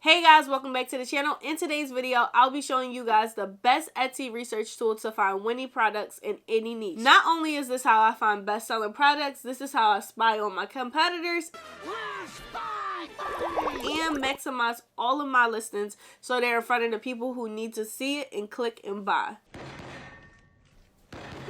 Hey guys, welcome back to the channel. In today's video, I'll be showing you guys the best Etsy research tool to find winning products in any niche. Not only is this how I find best-selling products, this is how I spy on my competitors and maximize all of my listings so they're in front of the people who need to see it and click and buy.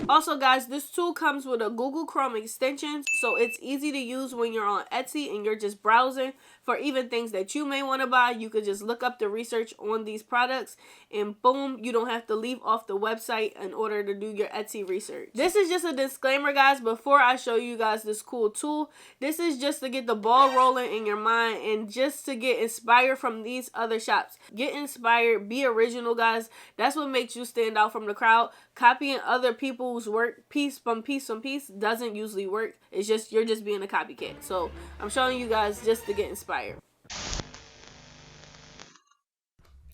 Also guys, this tool comes with a Google Chrome extension, so it's easy to use when you're on Etsy and you're just browsing for even things that you may want to buy. You could just look up the research on these products and boom, you don't have to leave off the website in order to do your Etsy research. This is just a disclaimer guys, before I show you guys this cool tool. This is just to get the ball rolling in your mind and just to get inspired from these other shops. Get inspired, be original guys. That's what makes you stand out from the crowd. Copying other people's work piece from piece from piece doesn't usually work. It's just you're just being a copycat. So I'm showing you guys just to get inspired.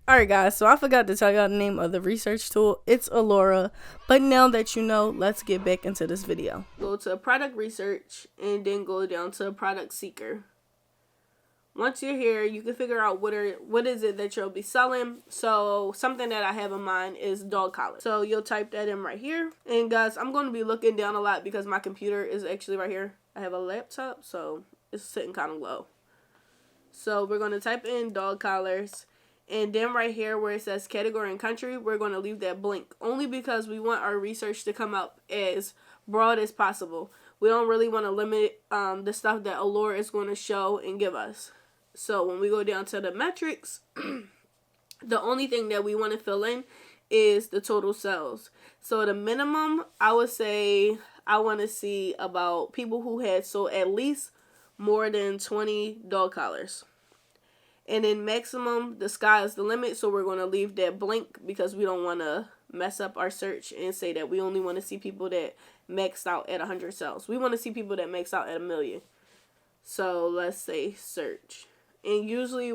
Alright guys, so I forgot to tell y'all the name of the research tool. It's Alura. But now that you know, let's get back into this video. Go to product research and then go down to product seeker. Once you're here, you can figure out what is it that you'll be selling. So something that I have in mind is dog collars. So you'll type that in right here. And guys, I'm going to be looking down a lot because my computer is actually right here. I have a laptop, so it's sitting kind of low. So we're going to type in dog collars. And then right here where it says category and country, we're going to leave that blank. Only because we want our research to come up as broad as possible. We don't really want to limit the stuff that Alura is going to show and give us. So when we go down to the metrics, the only thing that we want to fill in is the total sales. So the minimum, I would say I want to see about people who had sold at least more than 20 dog collars. And then maximum, the sky is the limit. So we're going to leave that blank because we don't want to mess up our search and say that we only want to see people that maxed out at 100 sales. We want to see people that max out at 1,000,000. So let's say search. And usually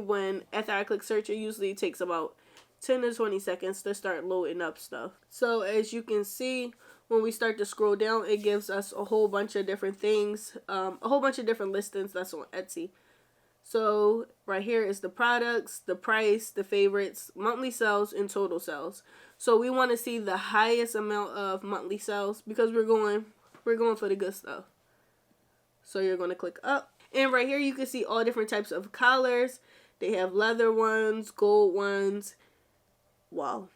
after I click search, it usually takes about 10 to 20 seconds to start loading up stuff. So as you can see, when we start to scroll down, it gives us a whole bunch of different things, a whole bunch of different listings that's on Etsy. So right here is the products, the price, the favorites, monthly sales, and total sales. So we want to see the highest amount of monthly sales because we're going for the good stuff. So you're going to click up. And right here you can see all different types of collars. They have leather ones, gold ones. Wow.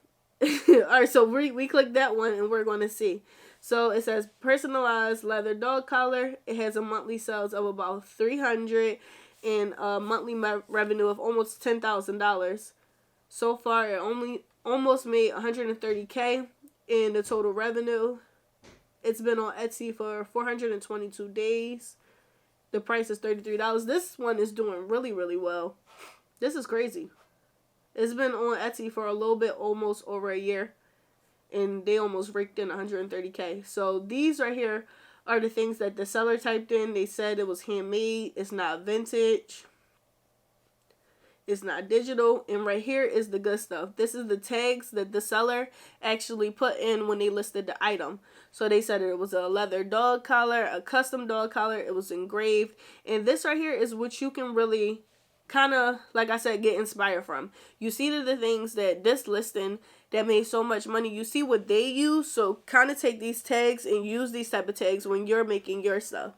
Alright, so we click that one and we're going to see. So it says personalized leather dog collar. It has a monthly sales of about $300 and a monthly revenue of almost $10,000. So far it almost made $130K in the total revenue. It's been on Etsy for 422 days. The price is $33. This one is doing really, really well. This is crazy. It's been on Etsy for a little bit, almost over a year. And they almost raked in 130K. So these right here are the things that the seller typed in. They said it was handmade. It's not vintage. It's not digital. And right here is the good stuff. This is the tags that the seller actually put in when they listed the item. So they said it was a leather dog collar, a custom dog collar. It was engraved. And this right here is what you can really kind of, like I said, get inspired from. You see the things that this listing that made so much money, you see what they use. So kind of take these tags and use these type of tags when you're making your stuff.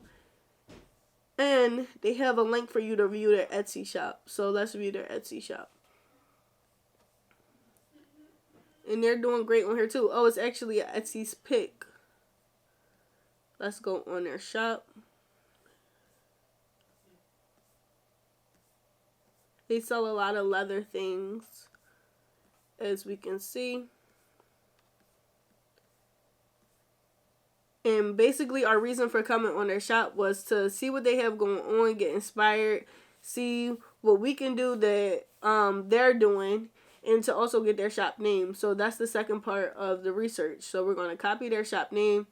And they have a link for you to view their Etsy shop. So let's view their Etsy shop. And they're doing great on here too. Oh, it's actually an Etsy's pick. Let's go on their shop. They sell a lot of leather things, as we can see. And basically our reason for coming on their shop was to see what they have going on, get inspired, see what we can do that they're doing, and to also get their shop name. So that's the second part of the research. So we're going to copy their shop name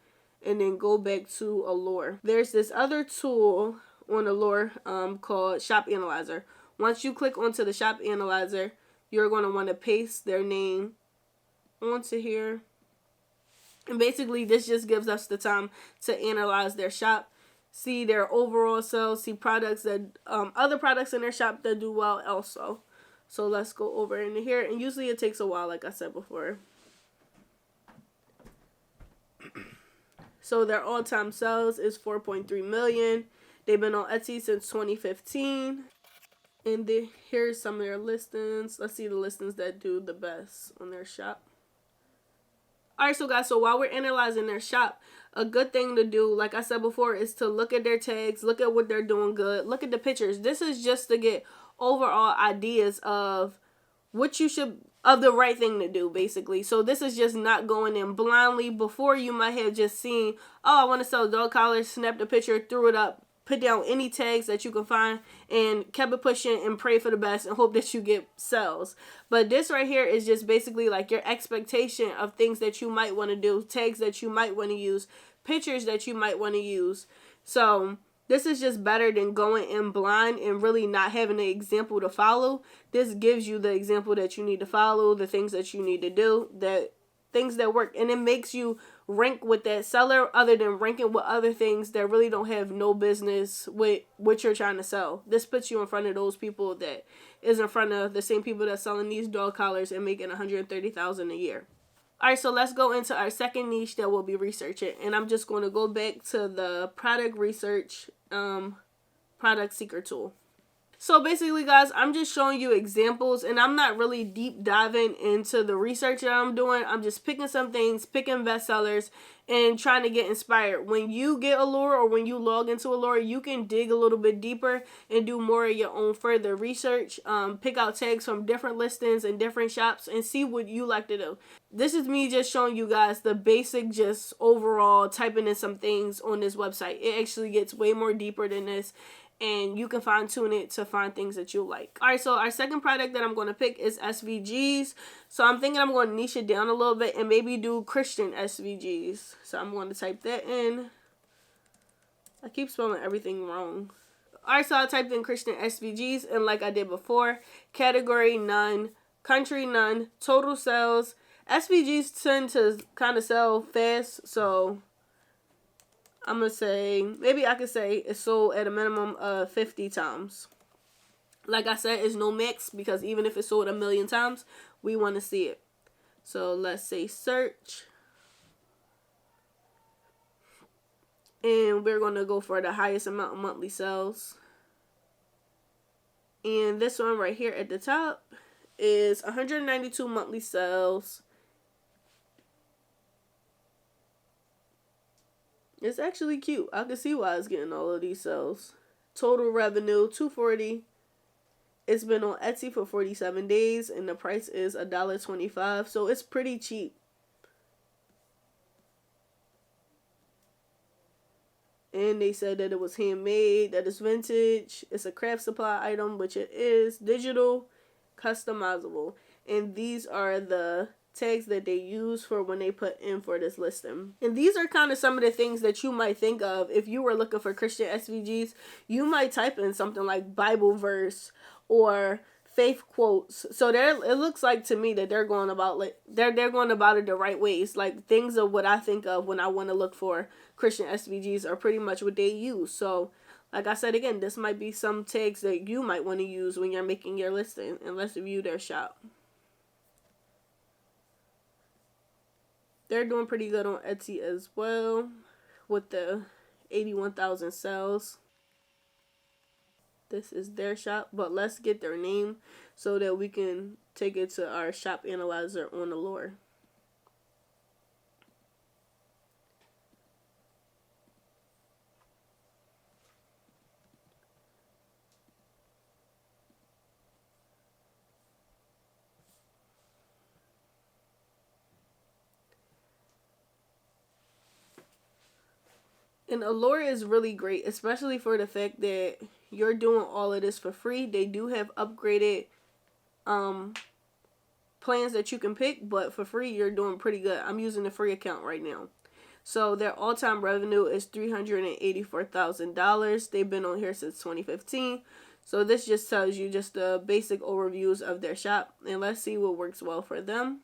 and then go back to Alura. There's this other tool on Alura called Shop Analyzer. Once you click onto the Shop Analyzer, you're going to want to paste their name onto here. And basically, this just gives us the time to analyze their shop, see their overall sales, see products that other products in their shop that do well also. So let's go over into here, and usually it takes a while, like I said before. So their all-time sales is 4.3 million. They've been on Etsy since 2015. And here's some of their listings. Let's see the listings that do the best on their shop. Alright, so guys, so while we're analyzing their shop, a good thing to do, like I said before, is to look at their tags, look at what they're doing good, look at the pictures. This is just to get overall ideas of what you should, of the right thing to do, basically. So this is just not going in blindly. Before, you might have just seen, oh, I want to sell dog collars, snapped a picture, threw it up, put down any tags that you can find, and kept it pushing and pray for the best and hope that you get sales. But this right here is just basically like your expectation of things that you might want to do, tags that you might want to use, pictures that you might want to use. So this is just better than going in blind and really not having an example to follow. This gives you the example that you need to follow, the things that you need to do, that things that work, and it makes you rank with that seller other than ranking with other things that really don't have no business with what you're trying to sell. This puts you in front of those people that is in front of the same people that's selling these dog collars and making $130,000 a year. Alright, so let's go into our second niche that we'll be researching. And I'm just going to go back to the product research product seeker tool. So basically, guys, I'm just showing you examples, and I'm not really deep diving into the research that I'm doing. I'm just picking some things, picking bestsellers, and trying to get inspired. When you get Alura or when you log into Alura, you can dig a little bit deeper and do more of your own further research. Pick out tags from different listings and different shops and see what you like to do. This is me just showing you guys the basic, just overall typing in some things on this website. It actually gets way more deeper than this, and you can fine tune it to find things that you like. Alright, so our second product that I'm going to pick is SVGs. So I'm thinking I'm going to niche it down a little bit and maybe do Christian SVGs. So I'm going to type that in. I keep spelling everything wrong. Alright, so I typed in Christian SVGs, and like I did before, category none, country none, total sales. SVGs tend to kind of sell fast, so I'm going to say, maybe I could say it's sold at a minimum of 50 times. Like I said, it's no max, because even if it's sold 1,000,000 times, we want to see it. So let's say search. And we're going to go for the highest amount of monthly sales. And this one right here at the top is 192 monthly sales. It's actually cute. I can see why it's getting all of these sales. Total revenue, $240. It's been on Etsy for 47 days, and the price is $1.25. So it's pretty cheap. And they said that it was handmade, that it's vintage. It's a craft supply item, which it is. Digital, customizable. And these are the tags that they use for when they put in for this listing. And these are kind of some of the things that you might think of if you were looking for Christian SVGs. You might type in something like Bible verse or faith quotes. So it looks like to me that they're going about they're going about it the right ways. Like, things of what I think of when I want to look for Christian SVGs are pretty much what they use. So like I said, again, this might be some tags that you might want to use when you're making your listing, and let's review their shop. They're doing pretty good on Etsy as well, with the 81,000 sales. This is their shop, but let's get their name so that we can take it to our shop analyzer on Alura. And Alura is really great, especially for the fact that you're doing all of this for free. They do have upgraded plans that you can pick, but for free, you're doing pretty good. I'm using the free account right now. So their all-time revenue is $384,000. They've been on here since 2015. So this just tells you just the basic overviews of their shop. And let's see what works well for them.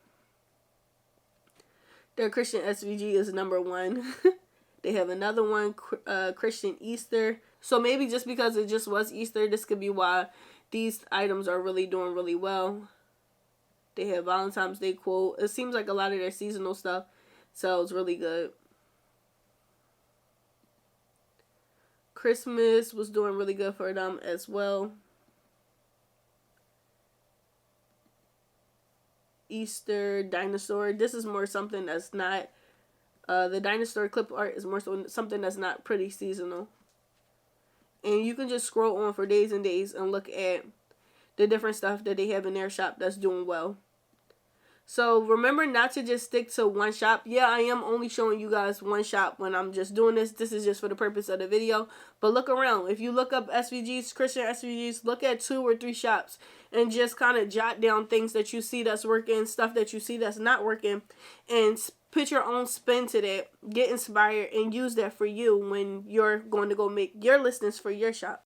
Their Christian SVG is #1. They have another one, Christian Easter. So maybe just because it just was Easter, this could be why These items are really doing really well. They have Valentine's Day quote. It seems like a lot of their seasonal stuff sells really good. Christmas was doing really good for them as well. Easter, dinosaur. This is more something that's not, the dinosaur clip art is more so something that's not pretty seasonal. And you can just scroll on for days and days and look at the different stuff that they have in their shop that's doing well. So remember not to just stick to one shop. Yeah, I am only showing you guys one shop when I'm just doing this. This is just for the purpose of the video. But look around. If you look up SVGs, Christian SVGs, look at 2 or 3 shops and just kind of jot down things that you see that's working, stuff that you see that's not working, and put your own spin to that. Get inspired and use that for you when you're going to go make your listings for your shop.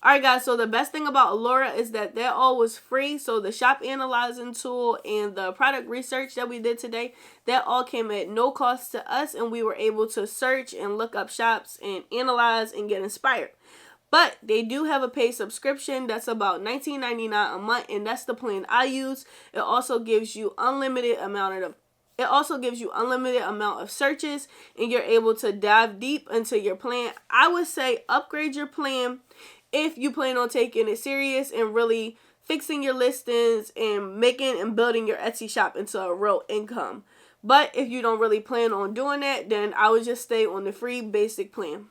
Alright guys, so the best thing about Alura is that they're always free. So the shop analyzing tool and the product research that we did today, that all came at no cost to us, and we were able to search and look up shops and analyze and get inspired. But they do have a paid subscription that's about $19.99 a month, and that's the plan I use. It also gives you unlimited amount of searches, and you're able to dive deep into your plan. I would say upgrade your plan if you plan on taking it serious and really fixing your listings and making and building your Etsy shop into a real income. But if you don't really plan on doing that, then I would just stay on the free basic plan.